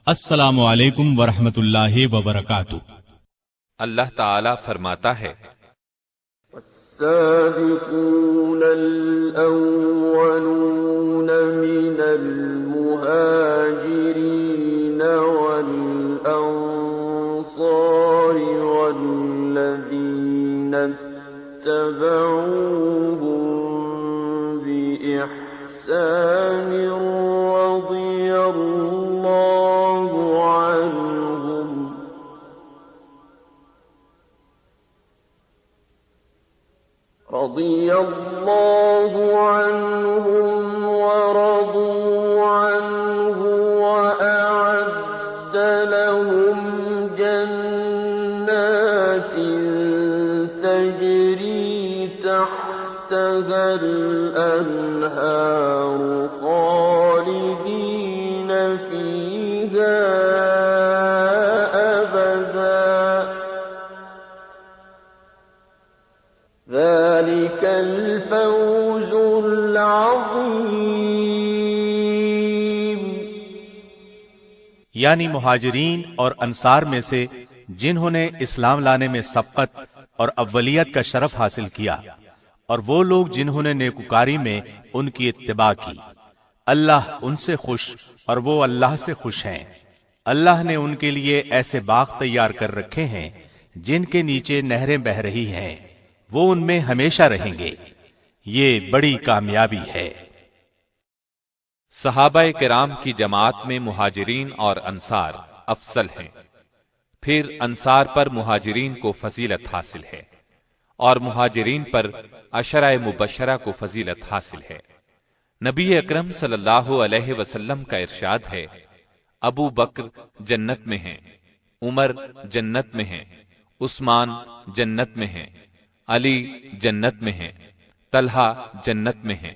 السلام علیکم ورحمۃ اللہ وبرکاتہ۔ اللہ تعالی فرماتا ہے السابقون الأولون من المهاجرين والأنصار والذين اتبعوهم بإحسان رضي الله عنهم ورضوا عنه وأعد لهم جنات تجري تحتها الأنهار خالدين فيها أبدا ذلك الفوز العظیم۔ یعنی مہاجرین اور انصار میں سے جنہوں نے اسلام لانے میں سبقت اور اولیت کا شرف حاصل کیا، اور وہ لوگ جنہوں نے نیکوکاری میں ان کی اتباع کی، اللہ ان سے خوش اور وہ اللہ سے خوش ہیں۔ اللہ نے ان کے لیے ایسے باغ تیار کر رکھے ہیں جن کے نیچے نہریں بہہ رہی ہیں، وہ ان میں ہمیشہ رہیں گے، یہ بڑی کامیابی ہے۔ صحابہ کرام کی جماعت میں مہاجرین اور انصار افضل ہیں، پھر انصار پر مہاجرین کو فضیلت حاصل ہے، اور مہاجرین پر عشرہ مبشرہ کو فضیلت حاصل ہے۔ نبی اکرم صلی اللہ علیہ وسلم کا ارشاد ہے، ابو بکر جنت میں ہیں، عمر جنت میں ہیں، عثمان جنت میں ہیں، علی جنت میں ہیں، طلحہ جنت میں ہیں،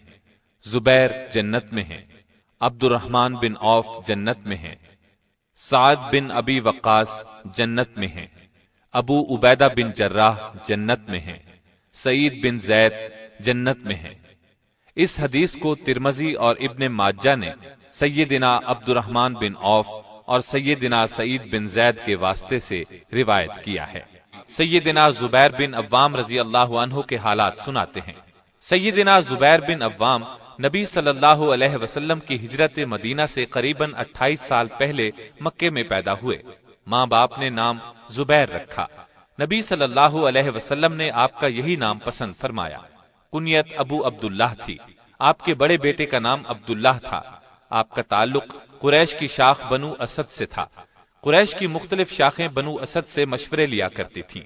زبیر جنت میں ہیں، عبد الرحمن بن عوف جنت میں ہیں، سعد بن ابی وقاص جنت میں ہیں، ابو عبیدہ بن جراح جنت میں ہیں، سعید بن زید جنت میں ہیں۔ اس حدیث کو ترمذی اور ابن ماجہ نے سیدنا عبد الرحمن بن عوف اور سیدنا سعید بن زید کے واسطے سے روایت کیا ہے۔ سیدنا زبیر بن عوام رضی اللہ عنہ کے حالات سناتے ہیں۔ سیدنا زبیر بن عوام نبی صلی اللہ علیہ وسلم کی ہجرت مدینہ سے قریباً 28 سال پہلے مکے میں پیدا ہوئے۔ ماں باپ نے نام زبیر رکھا۔ نبی صلی اللہ علیہ وسلم نے آپ کا یہی نام پسند فرمایا۔ کنیت ابو عبداللہ تھی۔ آپ کے بڑے بیٹے کا نام عبداللہ تھا۔ آپ کا تعلق قریش کی شاخ بنو اسد سے تھا۔ قریش کی مختلف شاخیں بنو اسد سے مشورے لیا کرتی تھیں۔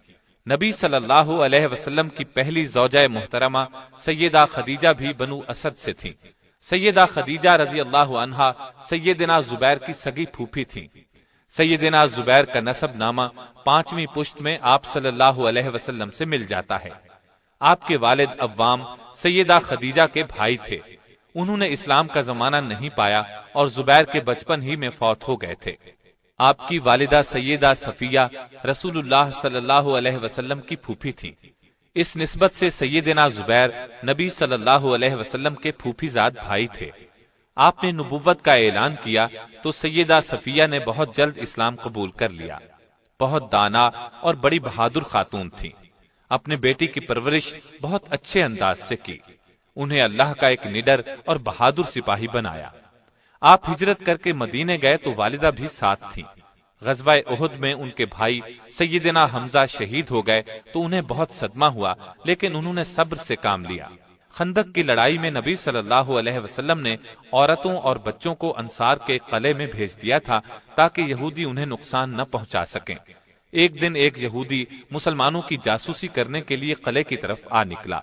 نبی صلی اللہ علیہ وسلم کی پہلی زوجہ محترمہ سیدہ خدیجہ بھی بنو اسد سے تھیں۔ سیدہ خدیجہ رضی اللہ عنہا سیدنا زبیر کی سگی پھوپھی تھیں۔ سیدنا زبیر کا نسب نامہ 5ویں پشت میں آپ صلی اللہ علیہ وسلم سے مل جاتا ہے۔ آپ کے والد عوام سیدہ خدیجہ کے بھائی تھے۔ انہوں نے اسلام کا زمانہ نہیں پایا اور زبیر کے بچپن ہی میں فوت ہو گئے تھے۔ آپ کی والدہ سیدہ صفیہ رسول اللہ صلی اللہ علیہ وسلم کی پھوپھی تھیں۔ اس نسبت سے سیدنا زبیر نبی صلی اللہ علیہ وسلم کے پھوپھی زاد بھائی تھے۔ آپ نے نبوت کا اعلان کیا تو سیدہ صفیہ نے بہت جلد اسلام قبول کر لیا۔ بہت دانا اور بڑی بہادر خاتون تھیں۔ اپنے بیٹی کی پرورش بہت اچھے انداز سے کی۔ انہیں اللہ کا ایک نڈر اور بہادر سپاہی بنایا۔ آپ ہجرت کر کے مدینے گئے تو والدہ بھی ساتھ تھیں۔ غزوہ احد میں ان کے بھائی سیدنا حمزہ شہید ہو گئے تو انہیں بہت صدمہ ہوا، لیکن انہوں نے صبر سے کام لیا۔ خندق کی لڑائی میں نبی صلی اللہ علیہ وسلم نے عورتوں اور بچوں کو انصار کے قلعے میں بھیج دیا تھا تاکہ یہودی انہیں نقصان نہ پہنچا سکیں۔ ایک دن ایک یہودی مسلمانوں کی جاسوسی کرنے کے لیے قلعے کی طرف آ نکلا۔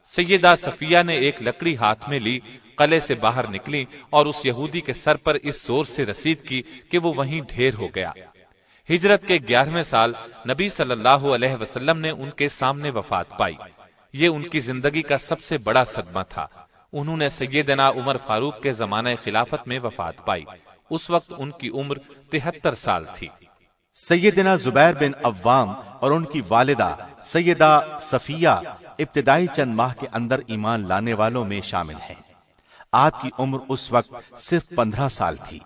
سیدہ صفیہ نے ایک لکڑی ہاتھ میں لی، قلعے سے باہر نکلی اور اس یہودی کے سر پر اس زور سے رسید کی کہ وہ وہیں ڈھیر ہو گیا۔ ہجرت کے 11ویں سال نبی صلی اللہ علیہ وسلم نے ان کے سامنے وفات پائی۔ یہ ان کی زندگی کا سب سے بڑا صدمہ تھا۔ انہوں نے سیدنا عمر فاروق کے زمانہ خلافت میں وفات پائی۔ اس وقت ان کی عمر 73 سال تھی۔ سیدنا زبیر بن عوام اور ان کی والدہ سیدہ صفیہ ابتدائی چند ماہ کے اندر ایمان لانے والوں میں شامل ہیں۔ آپ کی عمر اس وقت صرف 15 سال تھی۔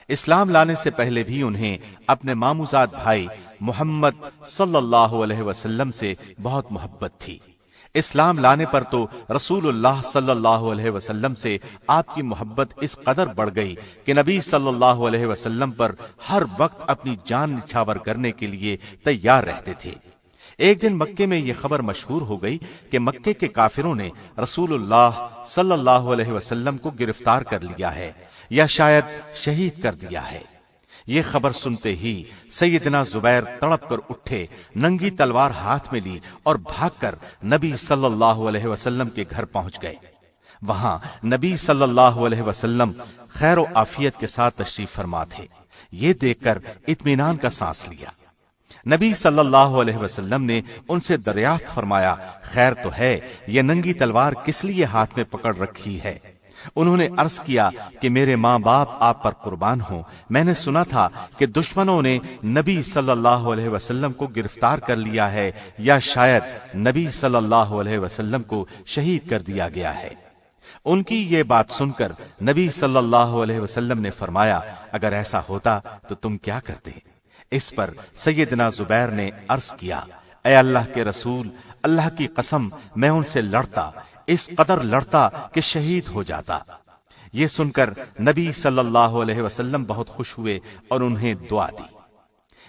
اسلام لانے سے پہلے بھی انہیں اپنے ماموزاد بھائی محمد صلی اللہ علیہ وسلم سے بہت محبت تھی۔ اسلام لانے پر تو رسول اللہ صلی اللہ علیہ وسلم سے آپ کی محبت اس قدر بڑھ گئی کہ نبی صلی اللہ علیہ وسلم پر ہر وقت اپنی جان نچھاور کرنے کے لیے تیار رہتے تھے۔ ایک دن مکے میں یہ خبر مشہور ہو گئی کہ مکے کے کافروں نے رسول اللہ صلی اللہ علیہ وسلم کو گرفتار کر لیا ہے یا شاید شہید کر دیا ہے۔ یہ خبر سنتے ہی سیدنا زبیر تڑپ کر اٹھے، ننگی تلوار ہاتھ میں لی اور بھاگ کر نبی صلی اللہ علیہ وسلم کے گھر پہنچ گئے۔ وہاں نبی صلی اللہ علیہ وسلم خیر و عافیت کے ساتھ تشریف فرما تھے۔ یہ دیکھ کر اطمینان کا سانس لیا۔ نبی صلی اللہ علیہ وسلم نے ان سے دریافت فرمایا، خیر تو ہے، یہ ننگی تلوار کس لیے ہاتھ میں پکڑ رکھی ہے؟ انہوں نے عرض کیا کہ میرے ماں باپ آپ پر قربان ہوں، میں نے سنا تھا کہ دشمنوں نے نبی صلی اللہ علیہ وسلم کو گرفتار کر لیا ہے یا شاید نبی صلی اللہ علیہ وسلم کو شہید کر دیا گیا ہے۔ ان کی یہ بات سن کر نبی صلی اللہ علیہ وسلم نے فرمایا، اگر ایسا ہوتا تو تم کیا کرتے؟ اس پر سیدنا زبیر نے عرض کیا، اے اللہ کے رسول، اللہ کی قسم میں ان سے لڑتا، اس قدر لڑتا کہ شہید ہو جاتا۔ یہ سن کر نبی صلی اللہ علیہ وسلم بہت خوش ہوئے اور انہیں دعا دی۔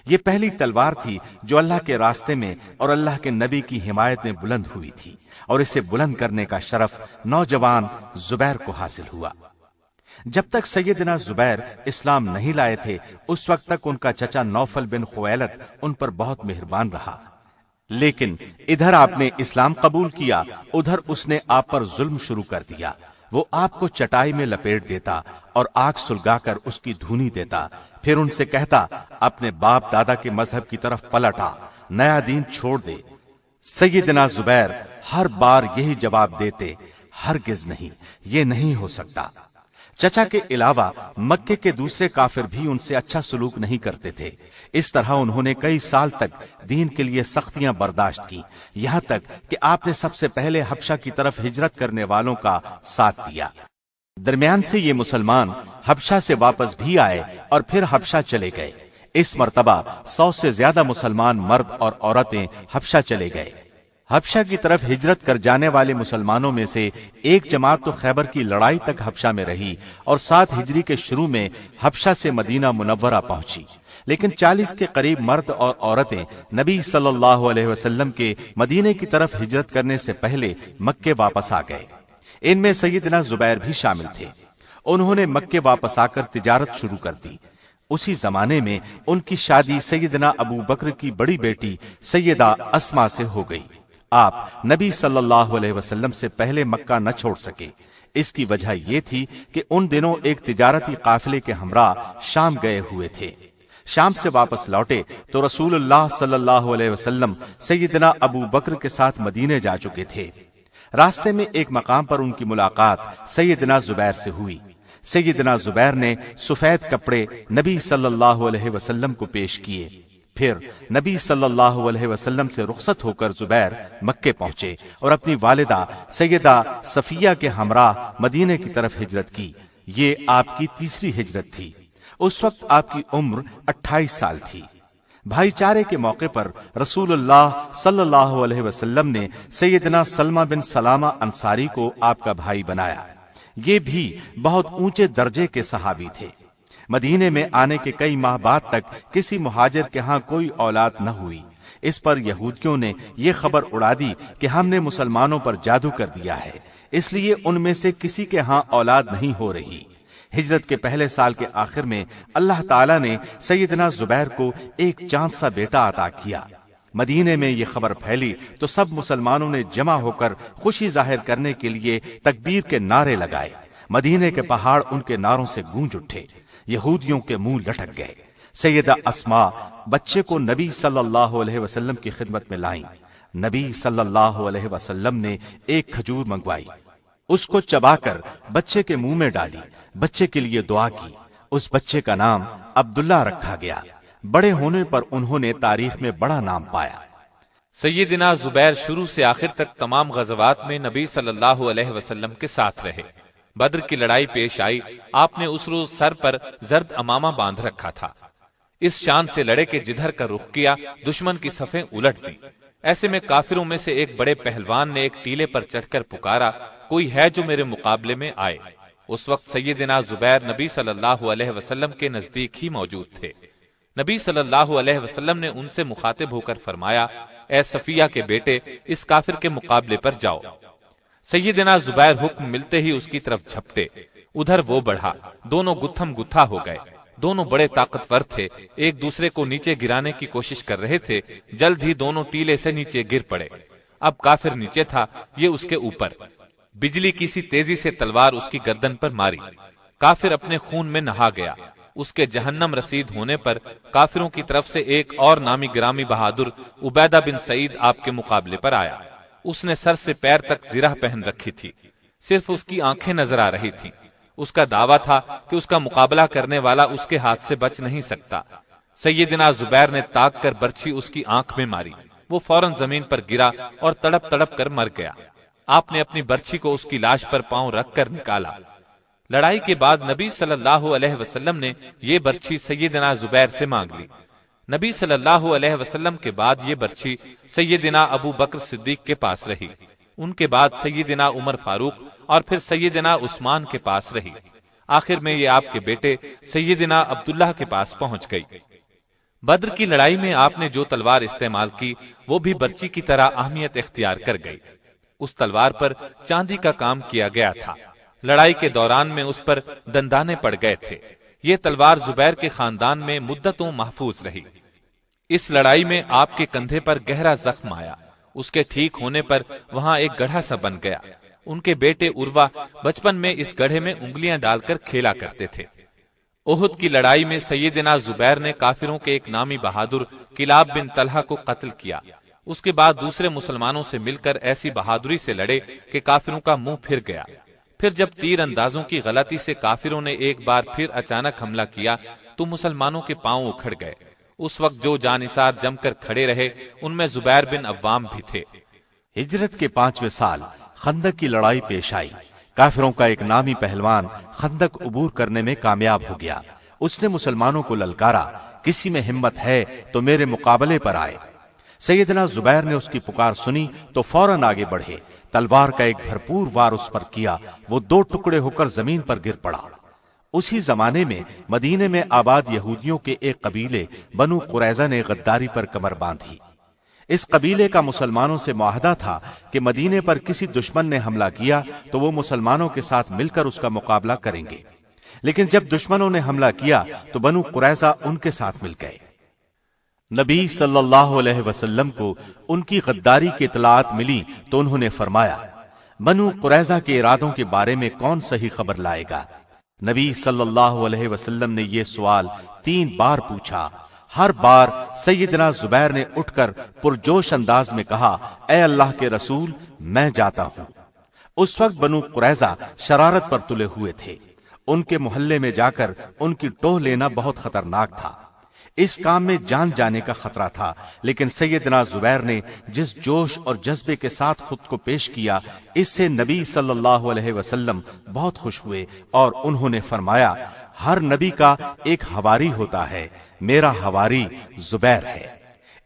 یہ پہلی تلوار تھی جو اللہ کے راستے میں اور اللہ کے نبی کی حمایت میں بلند ہوئی تھی، اور اسے بلند کرنے کا شرف نوجوان زبیر کو حاصل ہوا۔ جب تک سیدنا زبیر اسلام نہیں لائے تھے، اس وقت تک ان کا چچا نوفل بن خویلد ان پر بہت مہربان رہا، لیکن ادھر آپ نے اسلام قبول کیا، ادھر اس نے آپ پر ظلم شروع کر دیا۔ وہ آپ کو چٹائی میں لپیٹ دیتا اور آگ سلگا کر اس کی دھونی دیتا، پھر ان سے کہتا اپنے باپ دادا کے مذہب کی طرف پلٹا، نیا دین چھوڑ دے۔ سیدنا زبیر ہر بار یہی جواب دیتے، ہرگز نہیں، یہ نہیں ہو سکتا۔ چچا کے علاوہ مکے کے دوسرے کافر بھی ان سے اچھا سلوک نہیں کرتے تھے۔ اس طرح انہوں نے کئی سال تک دین کے لیے سختیاں برداشت کی، یہاں تک کہ آپ نے سب سے پہلے حبشہ کی طرف ہجرت کرنے والوں کا ساتھ دیا۔ درمیان سے یہ مسلمان حبشہ سے واپس بھی آئے اور پھر حبشہ چلے گئے۔ اس مرتبہ 100 سے زیادہ مسلمان مرد اور عورتیں حبشہ چلے گئے۔ حبشہ کی طرف ہجرت کر جانے والے مسلمانوں میں سے ایک جماعت تو خیبر کی لڑائی تک حبشہ میں رہی اور 7 ہجری کے شروع میں حبشہ سے مدینہ منورہ پہنچی، لیکن 40 کے قریب مرد اور عورتیں نبی صلی اللہ علیہ وسلم کے مدینے کی طرف ہجرت کرنے سے پہلے مکے واپس آ گئے۔ ان میں سیدنا زبیر بھی شامل تھے۔ انہوں نے مکے واپس آ کر تجارت شروع کر دی۔ اسی زمانے میں ان کی شادی سیدنا ابو بکر کی بڑی بیٹی سیدہ اسما سے ہو گئی۔ آپ نبی صلی اللہ علیہ وسلم سے پہلے مکہ نہ چھوڑ سکے۔ اس کی وجہ یہ تھی کہ ان دنوں ایک تجارتی قافلے کے ہمراہ شام گئے ہوئے تھے۔ شام سے واپس لوٹے تو رسول اللہ صلی اللہ علیہ وسلم سیدنا ابو بکر کے ساتھ مدینے جا چکے تھے۔ راستے میں ایک مقام پر ان کی ملاقات سیدنا زبیر سے ہوئی۔ سیدنا زبیر نے سفید کپڑے نبی صلی اللہ علیہ وسلم کو پیش کیے۔ پھر نبی صلی اللہ علیہ وسلم سے رخصت ہو کر زبیر مکے پہنچے اور اپنی والدہ سیدہ صفیہ کے ہمراہ مدینے کی طرف ہجرت کی۔ یہ آپ کی تیسری ہجرت تھی۔ اس وقت آپ کی عمر 28 سال تھی۔ بھائی چارے کے موقع پر رسول اللہ صلی اللہ علیہ وسلم نے سیدنا سلمہ بن سلامہ انصاری کو آپ کا بھائی بنایا۔ یہ بھی بہت اونچے درجے کے صحابی تھے۔ مدینے میں آنے کے کئی ماہ بعد تک کسی مہاجر کے ہاں کوئی اولاد نہ ہوئی۔ اس پر یہودیوں نے یہ خبر اڑا دی کہ ہم نے مسلمانوں پر جادو کر دیا ہے، اس لیے ان میں سے کسی کے ہاں اولاد نہیں ہو رہی۔ ہجرت کے پہلے سال کے آخر میں اللہ تعالیٰ نے سیدنا زبیر کو ایک چاند سا بیٹا عطا کیا۔ مدینے میں یہ خبر پھیلی تو سب مسلمانوں نے جمع ہو کر خوشی ظاہر کرنے کے لیے تکبیر کے نعرے لگائے۔ مدینے کے پہاڑ ان کے نعروں سے گونج اٹھے۔ یہودیوں کے منہ لٹک گئے۔ سیدہ اسما بچے کو نبی صلی اللہ علیہ وسلم کی خدمت میں لائیں۔ نبی صلی اللہ علیہ وسلم نے ایک کھجور منگوائی، اس کو چبا کر بچے کے منہ میں ڈالی، بچے کے لیے دعا کی۔ اس بچے کا نام عبداللہ رکھا گیا۔ بڑے ہونے پر انہوں نے تاریخ میں بڑا نام پایا۔ سیدنا زبیر شروع سے آخر تک تمام غزوات میں نبی صلی اللہ علیہ وسلم کے ساتھ رہے۔ بدر کی لڑائی پیش آئی، آپ نے اس روز سر پر زرد امامہ باندھ رکھا تھا۔ اس شان سے لڑے کہ جدھر کا رخ کیا دشمن کی صفیں الٹ دی۔ ایسے میں کافروں میں سے ایک بڑے پہلوان نے ایک ٹیلے پر چڑھ کر پکارا، کوئی ہے جو میرے مقابلے میں آئے؟ اس وقت سیدنا زبیر نبی صلی اللہ علیہ وسلم کے نزدیک ہی موجود تھے۔ نبی صلی اللہ علیہ وسلم نے ان سے مخاطب ہو کر فرمایا، اے صفیہ کے بیٹے، اس کافر کے مقابلے پر جاؤ۔ سیدنا زبیر حکم ملتے ہی اس کی طرف جھپٹے، ادھر وہ بڑھا، دونوں گتھم گتھا ہو گئے۔ دونوں بڑے طاقتور تھے، ایک دوسرے کو نیچے گرانے کی کوشش کر رہے تھے۔ جلد ہی دونوں ٹیلے سے نیچے گر پڑے۔ اب کافر نیچے تھا، یہ اس کے اوپر۔ بجلی کی سی تیزی سے تلوار اس کی گردن پر ماری۔ کافر اپنے خون میں نہا گیا۔ اس کے جہنم رسید ہونے پر کافروں کی طرف سے ایک اور نامی گرامی بہادر عبیدہ بن سعید آپ کے مقابلے پر آیا۔ اس نے سر سے پیر تک زرہ پہن رکھی تھی، صرف اس کی آنکھیں نظر آ رہی تھیں۔ اس کا دعویٰ تھا کہ اس کا مقابلہ کرنے والا اس کے ہاتھ سے بچ نہیں سکتا۔ سیدنا زبیر نے تاک کر برچھی اس کی آنکھ میں ماری، وہ فوراً زمین پر گرا اور تڑپ تڑپ کر مر گیا۔ آپ نے اپنی برچھی کو اس کی لاش پر پاؤں رکھ کر نکالا۔ لڑائی کے بعد نبی صلی اللہ علیہ وسلم نے یہ برچھی سیدنا زبیر سے مانگ لی۔ نبی صلی اللہ علیہ وسلم کے بعد یہ برچھی سیدنا ابو بکر صدیق کے پاس رہی، ان کے بعد سیدنا عمر فاروق اور پھر سیدنا عثمان کے پاس رہی۔ آخر میں یہ آپ کے بیٹے سیدنا عبداللہ کے پاس پہنچ گئی۔ بدر کی لڑائی میں آپ نے جو تلوار استعمال کی وہ بھی برچی کی طرح اہمیت اختیار کر گئی۔ اس تلوار پر چاندی کا کام کیا گیا تھا۔ لڑائی کے دوران میں اس پر دندانے پڑ گئے تھے۔ یہ تلوار زبیر کے خاندان میں مدتوں محفوظ رہی۔ اس لڑائی میں آپ کے کندھے پر گہرا زخم آیا۔ اس کے ٹھیک ہونے پر وہاں ایک گڑھا سا بن گیا۔ ان کے بیٹے عروہ بچپن میں اس گڑھے میں انگلیاں ڈال کر کھیلا کرتے تھے۔ احد کی لڑائی میں سیدنا زبیر نے کافروں کے ایک نامی بہادر کلاب بن طلحہ کو قتل کیا۔ اس کے بعد دوسرے مسلمانوں سے مل کر ایسی بہادری سے لڑے کہ کافروں کا منہ پھر گیا۔ پھر جب تیر اندازوں کی غلطی سے کافروں نے ایک بار پھر اچانک حملہ کیا تو مسلمانوں کے پاؤں اکھڑ گئے۔ اس وقت جو جانثار جم کر کھڑے رہے ان میں زبیر بن عوام بھی تھے۔ ہجرت کے 5ویں سال خندق کی لڑائی پیش آئی۔ کافروں کا ایک نامی پہلوان خندق عبور کرنے میں کامیاب ہو گیا۔ اس نے مسلمانوں کو للکارا، کسی میں ہمت ہے تو میرے مقابلے پر آئے۔ سیدنا زبیر نے اس کی پکار سنی تو فوراً آگے بڑھے، تلوار کا ایک بھرپور وار اس پر کیا، وہ 2 ٹکڑے ہو کر زمین پر گر پڑا۔ اسی زمانے میں مدینے میں آباد یہودیوں کے ایک قبیلے بنو قریظہ نے غداری پر کمر باندھی۔ اس قبیلے کا مسلمانوں سے معاہدہ تھا کہ مدینے پر کسی دشمن نے حملہ کیا تو وہ مسلمانوں کے ساتھ مل کر اس کا مقابلہ کریں گے، لیکن جب دشمنوں نے حملہ کیا تو بنو قریظہ ان کے ساتھ مل گئے۔ نبی صلی اللہ علیہ وسلم کو ان کی غداری کی اطلاعات ملی تو انہوں نے فرمایا، بنو قریظہ کے ارادوں کے بارے میں کون صحیح خبر لائے گا؟ نبی صلی اللہ علیہ وسلم نے یہ سوال 3 بار پوچھا۔ ہر بار سیدنا زبیر نے اٹھ کر پرجوش انداز میں کہا، اے اللہ کے رسول، میں جاتا ہوں۔ اس وقت بنو قریظہ شرارت پر تلے ہوئے تھے۔ ان کے محلے میں جا کر ان کی ٹوہ لینا بہت خطرناک تھا۔ اس کام میں جان جانے کا خطرہ تھا، لیکن سیدنا زبیر نے جس جوش اور جذبے کے ساتھ خود کو پیش کیا، اس سے نبی صلی اللہ علیہ وسلم بہت خوش ہوئے اور انہوں نے فرمایا، ہر نبی کا ایک حواری ہوتا ہے، میرا حواری زبیر ہے۔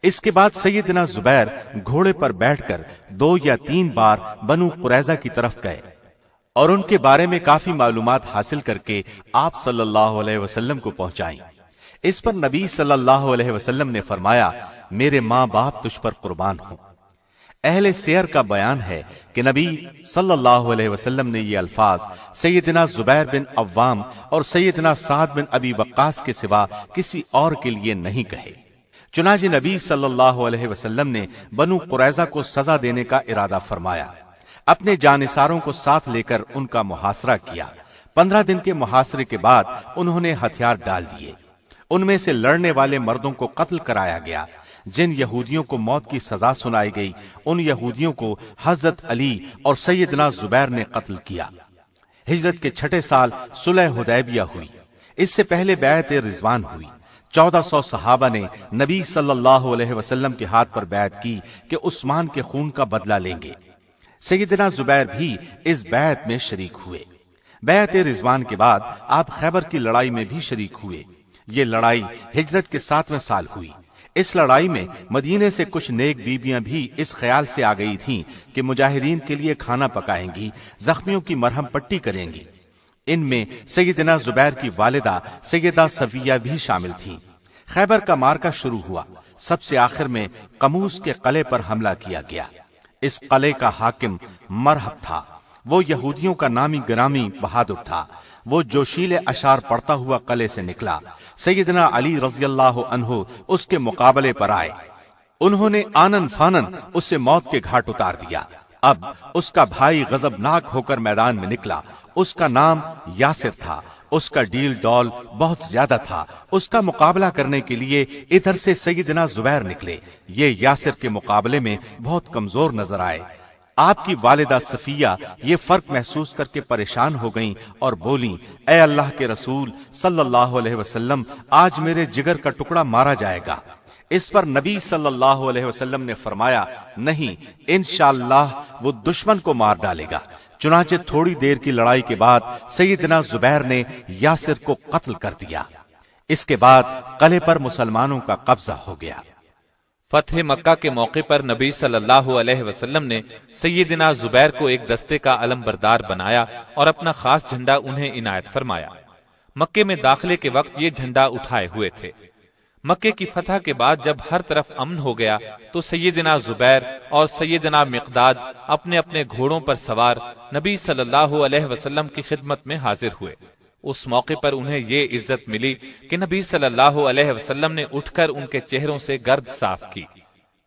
اس کے بعد سیدنا زبیر گھوڑے پر بیٹھ کر 2 یا 3 بار بنو قریظہ کی طرف گئے اور ان کے بارے میں کافی معلومات حاصل کر کے آپ صلی اللہ علیہ وسلم کو پہنچائیں۔ اس پر نبی صلی اللہ علیہ وسلم نے فرمایا، میرے ماں باپ تجھ پر قربان ہوں۔ اہل سیر کا بیان ہے کہ نبی صلی اللہ علیہ وسلم نے یہ الفاظ سیدنا زبیر بن عوام اور سیدنا سعد بن ابی وقاص کے سوا کسی اور کے لیے نہیں کہے۔ چنانچہ نبی صلی اللہ علیہ وسلم نے بنو قریظہ کو سزا دینے کا ارادہ فرمایا۔ اپنے جانثاروں کو ساتھ لے کر ان کا محاصرہ کیا۔ 15 دن کے محاصرے کے بعد انہوں نے ہتھیار ڈال دیے۔ ان میں سے لڑنے والے مردوں کو قتل کرایا گیا۔ جن یہودیوں کو موت کی سزا سنائی گئی ان یہودیوں کو حضرت علی اور سیدنا زبیر نے قتل کیا۔ ہجرت کے 6 سال صلح حدیبیہ ہوئی۔ اس سے پہلے بیعت رضوان ہوئی۔ 1400 صحابہ نے نبی صلی اللہ علیہ وسلم کے ہاتھ پر بیعت کی کہ عثمان کے خون کا بدلہ لیں گے۔ سیدنا زبیر بھی اس بیعت میں شریک ہوئے۔ بیعت رضوان کے بعد آپ خیبر کی لڑائی میں بھی شریک ہوئے۔ یہ لڑائی ہجرت کے 7ویں سال ہوئی۔ اس لڑائی میں مدینے سے کچھ نیک بیبیاں بھی اس خیال سے آ گئی تھیں کہ مجاہدین کے لیے کھانا پکائیں گی، زخمیوں کی مرہم پٹی کریں گی۔ ان میں سیدنا زبیر کی والدہ سیدہ صفیہ بھی شامل تھیں۔ خیبر کا معرکہ شروع ہوا۔ سب سے آخر میں قموس کے قلعے پر حملہ کیا گیا۔ اس قلعے کا حاکم مرہب تھا۔ وہ یہودیوں کا نامی گرامی بہادر تھا۔ وہ جوشیل اشعار پڑھتا ہوا قلعے سے نکلا۔ سیدنا علی رضی اللہ عنہ اس کے مقابلے پر آئے۔ انہوں نے آنن فانن اسے موت کے گھاٹ اتار دیا۔ اب اس کا بھائی غضبناک ہو کر میدان میں نکلا۔ اس کا نام یاسر تھا۔ اس کا ڈیل ڈول بہت زیادہ تھا۔ اس کا مقابلہ کرنے کے لیے ادھر سے سیدنا زبیر نکلے۔ یہ یاسر کے مقابلے میں بہت کمزور نظر آئے۔ آپ کی والدہ صفیہ یہ فرق محسوس کر کے پریشان ہو گئیں اور بولیں، اے اللہ کے رسول صلی اللہ علیہ وسلم، آج میرے جگر کا ٹکڑا مارا جائے گا۔ اس پر نبی صلی اللہ علیہ وسلم نے فرمایا، نہیں، انشاءاللہ وہ دشمن کو مار ڈالے گا۔ چنانچہ تھوڑی دیر کی لڑائی کے بعد سیدنا زبیر نے یاسر کو قتل کر دیا۔ اس کے بعد قلعے پر مسلمانوں کا قبضہ ہو گیا۔ فتح مکہ کے موقع پر نبی صلی اللہ علیہ وسلم نے سیدنا زبیر کو ایک دستے کا علم بردار بنایا اور اپنا خاص جھنڈا انہیں عنایت فرمایا۔ مکے میں داخلے کے وقت یہ جھنڈا اٹھائے ہوئے تھے۔ مکے کی فتح کے بعد جب ہر طرف امن ہو گیا تو سیدنا زبیر اور سیدنا مقداد اپنے اپنے گھوڑوں پر سوار نبی صلی اللہ علیہ وسلم کی خدمت میں حاضر ہوئے۔ اس موقع پر انہیں یہ عزت ملی کہ نبی صلی اللہ علیہ وسلم نے اٹھ کر ان کے چہروں سے گرد صاف کی۔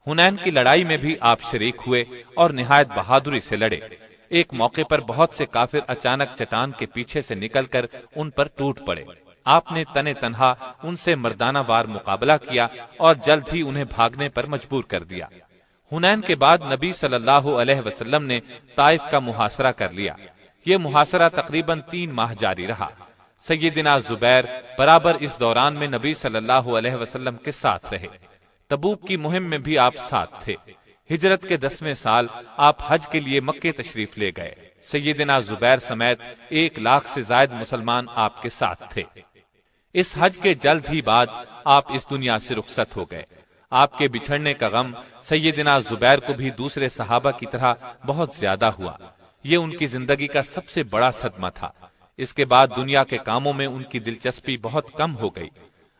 حنین کی لڑائی میں بھی آپ شریک ہوئے اور نہایت بہادری سے لڑے۔ ایک موقع پر بہت سے کافر اچانک چٹان کے پیچھے سے نکل کر ان پر ٹوٹ پڑے۔ آپ نے تنے تنہا ان سے مردانہ وار مقابلہ کیا اور جلد ہی انہیں بھاگنے پر مجبور کر دیا۔ حنین کے بعد نبی صلی اللہ علیہ وسلم نے طائف کا محاصرہ کر لیا۔ یہ محاصرہ تقریباً 3 ماہ جاری رہا۔ سیدنا زبیر برابر اس دوران میں نبی صلی اللہ علیہ وسلم کے ساتھ رہے۔ تبوک کی مہم میں بھی آپ ساتھ تھے۔ ہجرت کے 10ویں سال آپ حج کے لیے مکے تشریف لے گئے۔ سیدنا زبیر سمیت 1 لاکھ سے زائد مسلمان آپ کے ساتھ تھے۔ اس حج کے جلد ہی بعد آپ اس دنیا سے رخصت ہو گئے۔ آپ کے بچھڑنے کا غم سیدنا زبیر کو بھی دوسرے صحابہ کی طرح بہت زیادہ ہوا۔ یہ ان کی زندگی کا سب سے بڑا صدمہ تھا۔ اس کے بعد دنیا کے کاموں میں ان کی دلچسپی بہت کم ہو گئی۔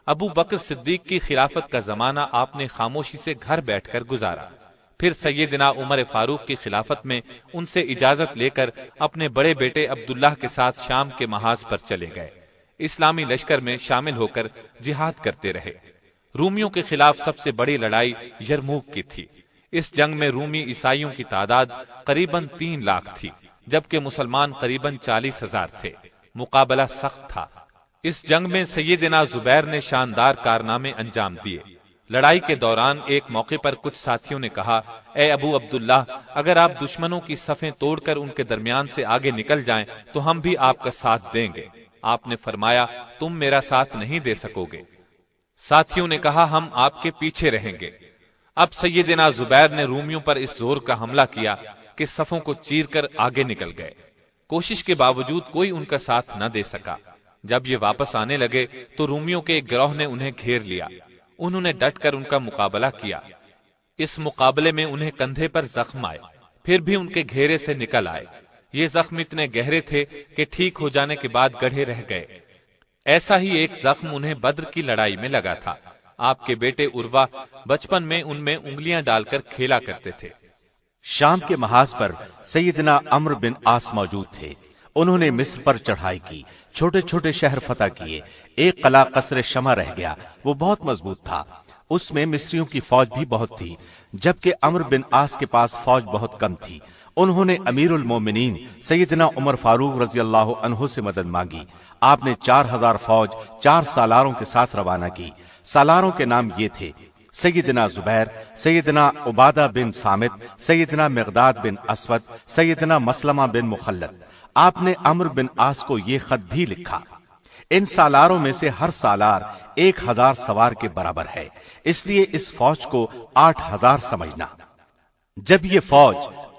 ابو بکر صدیق کی خلافت کا زمانہ آپ نے خاموشی سے گھر بیٹھ کر گزارا۔ پھر سیدنا عمر فاروق کی خلافت میں ان سے اجازت لے کر اپنے بڑے بیٹے عبداللہ کے ساتھ شام کے محاذ پر چلے گئے۔ اسلامی لشکر میں شامل ہو کر جہاد کرتے رہے۔ رومیوں کے خلاف سب سے بڑی لڑائی یرموک کی تھی۔ اس جنگ میں رومی عیسائیوں کی تعداد قریباً 3 لاکھ تھی، جبکہ مسلمان قریباً 40,000 تھے۔ مقابلہ سخت تھا۔ اس جنگ میں سیدنا زبیر نے شاندار کارنامے انجام دیے۔ لڑائی کے دوران ایک موقع پر کچھ ساتھیوں نے کہا، اے ابو عبداللہ، اگر آپ دشمنوں کی صفیں توڑ کر ان کے درمیان سے آگے نکل جائیں تو ہم بھی آپ کا ساتھ دیں گے۔ آپ نے فرمایا، تم میرا ساتھ نہیں دے سکو گے۔ ساتھیوں نے کہا، ہم آپ کے پیچھے رہیں گے۔ اب سیدنا زبیر نے رومیوں پر اس زور کا حملہ کیا کہ صفوں کو چیر کر آگے نکل گئے۔ کوشش کے باوجود کوئی ان کا ساتھ نہ دے سکا۔ جب یہ واپس آنے لگے تو رومیوں کے ایک گروہ نے انہیں گھیر لیا۔ انہوں نے ڈٹ کر ان کا مقابلہ کیا۔ اس مقابلے میں انہیں کندھے پر زخم آئے، پھر بھی ان کے گھیرے سے نکل آئے۔ یہ زخم اتنے گہرے تھے کہ ٹھیک ہو جانے کے بعد گڑھے رہ گئے۔ ایسا ہی ایک زخم انہیں بدر کی لڑائی میں لگا تھا۔ آپ کے بیٹے عروہ بچپن میں ان میں انگلیاں ڈال کر کھیلا کرتے تھے۔ شام کے محاذ پر سیدنا عمرو بن عاص موجود تھے۔ انہوں نے مصر پر چڑھائی کی، چھوٹے چھوٹے شہر فتح کیے۔ ایک قلعہ قصر شمع رہ گیا، وہ بہت مضبوط تھا۔ اس میں مصریوں کی فوج بھی بہت تھی، جبکہ عمرو بن عاص کے پاس فوج بہت کم تھی۔ انہوں نے امیر المومنین سیدنا عمر فاروق رضی اللہ عنہ سے مدد مانگی۔ آپ نے 4000 فوج 4 سالاروں کے ساتھ روانہ کی۔ سالاروں کے نام یہ تھے: سیدنا زبیر، سیدنا عبادہ بن صامت، سیدنا مقداد بن اسود، سیدنا مسلمہ بن مخلد۔ آپ نے عمرو بن عاص کو یہ خط بھی لکھا: ان سالاروں میں سے ہر سالار 1000 سوار کے برابر ہے، اس لیے اس فوج کو 8000 سمجھنا۔ جب یہ فوج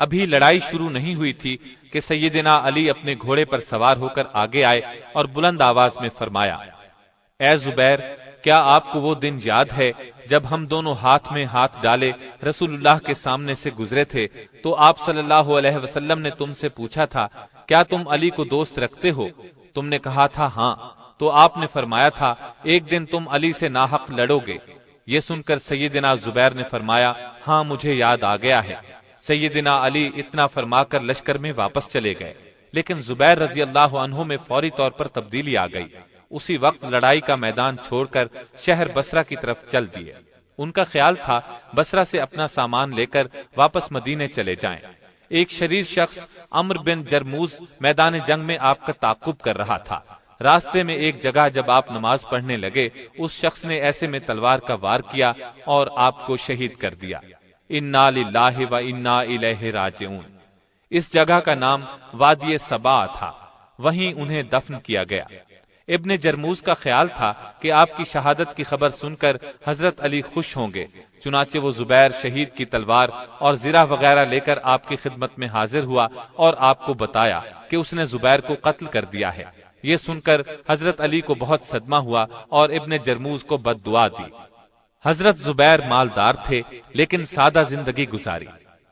ابھی لڑائی شروع نہیں ہوئی تھی کہ سیدنا علی اپنے گھوڑے پر سوار ہو کر آگے آئے اور بلند آواز میں فرمایا، اے زبیر، کیا آپ کو وہ دن یاد ہے جب ہم دونوں ہاتھ میں ہاتھ ڈالے رسول اللہ کے سامنے سے گزرے تھے تو آپ صلی اللہ علیہ وسلم نے تم سے پوچھا تھا کیا تم علی کو دوست رکھتے ہو؟ تم نے کہا تھا ہاں، تو آپ نے فرمایا تھا ایک دن تم علی سے ناحق لڑو گے۔ یہ سن کر سیدنا زبیر نے فرمایا، ہاں مجھے یاد آ گیا ہے۔ سیدنا علی اتنا فرما کر لشکر میں واپس چلے گئے، لیکن زبیر رضی اللہ عنہ میں فوری طور پر تبدیلی آ گئی۔ اسی وقت لڑائی کا میدان چھوڑ کر شہر بصرہ کی طرف چل دیے۔ ان کا خیال تھا بصرہ سے اپنا سامان لے کر واپس مدینے چلے جائیں۔ ایک شریر شخص عمرو بن جرموز میدان جنگ میں آپ کا تعاقب کر رہا تھا۔ راستے میں ایک جگہ جب آپ نماز پڑھنے لگے، اس شخص نے ایسے میں تلوار کا وار کیا اور آپ کو شہید کر دیا۔ انا للہ و انا الیہ راجعون۔ اس جگہ کا نام وادی سبا تھا، وہیں انہیں دفن کیا گیا۔ ابن جرموز کا خیال تھا کہ آپ کی شہادت کی خبر سن کر حضرت علی خوش ہوں گے، چنانچہ وہ زبیر شہید کی تلوار اور زرہ وغیرہ لے کر آپ کی خدمت میں حاضر ہوا اور آپ کو بتایا کہ اس نے زبیر کو قتل کر دیا ہے۔ یہ سن کر حضرت علی کو بہت صدمہ ہوا اور ابن جرموز کو بد دعا دی۔ حضرت زبیر مالدار تھے لیکن سادہ زندگی گزاری،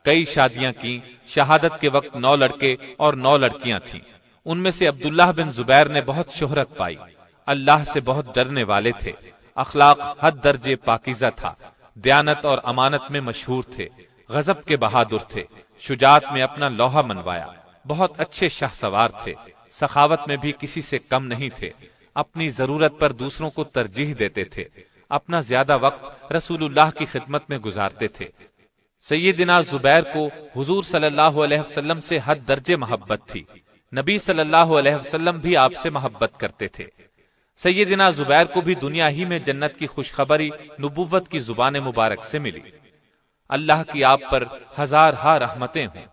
کئی شادیاں کی، شہادت کے وقت 9 لڑکے اور 9 لڑکیاں تھیں۔ ان میں سے عبداللہ بن زبیر نے بہت شہرت پائی، اللہ سے بہت ڈرنے والے تھے، اخلاق حد درجے پاکیزہ تھا، دیانت اور امانت میں مشہور تھے، غضب کے بہادر تھے، شجاعت میں اپنا لوہا منوایا، بہت اچھے شاہ سوار تھے، سخاوت میں بھی کسی سے کم نہیں تھے، اپنی ضرورت پر دوسروں کو ترجیح دیتے تھے، اپنا زیادہ وقت رسول اللہ کی خدمت میں گزارتے تھے۔ سیدنا زبیر کو حضور صلی اللہ علیہ وسلم سے حد درجے محبت تھی، نبی صلی اللہ علیہ وسلم بھی آپ سے محبت کرتے تھے۔ سیدنا زبیر کو بھی دنیا ہی میں جنت کی خوشخبری نبوت کی زبان مبارک سے ملی۔ اللہ کی آپ پر ہزار ہا رحمتیں ہوں۔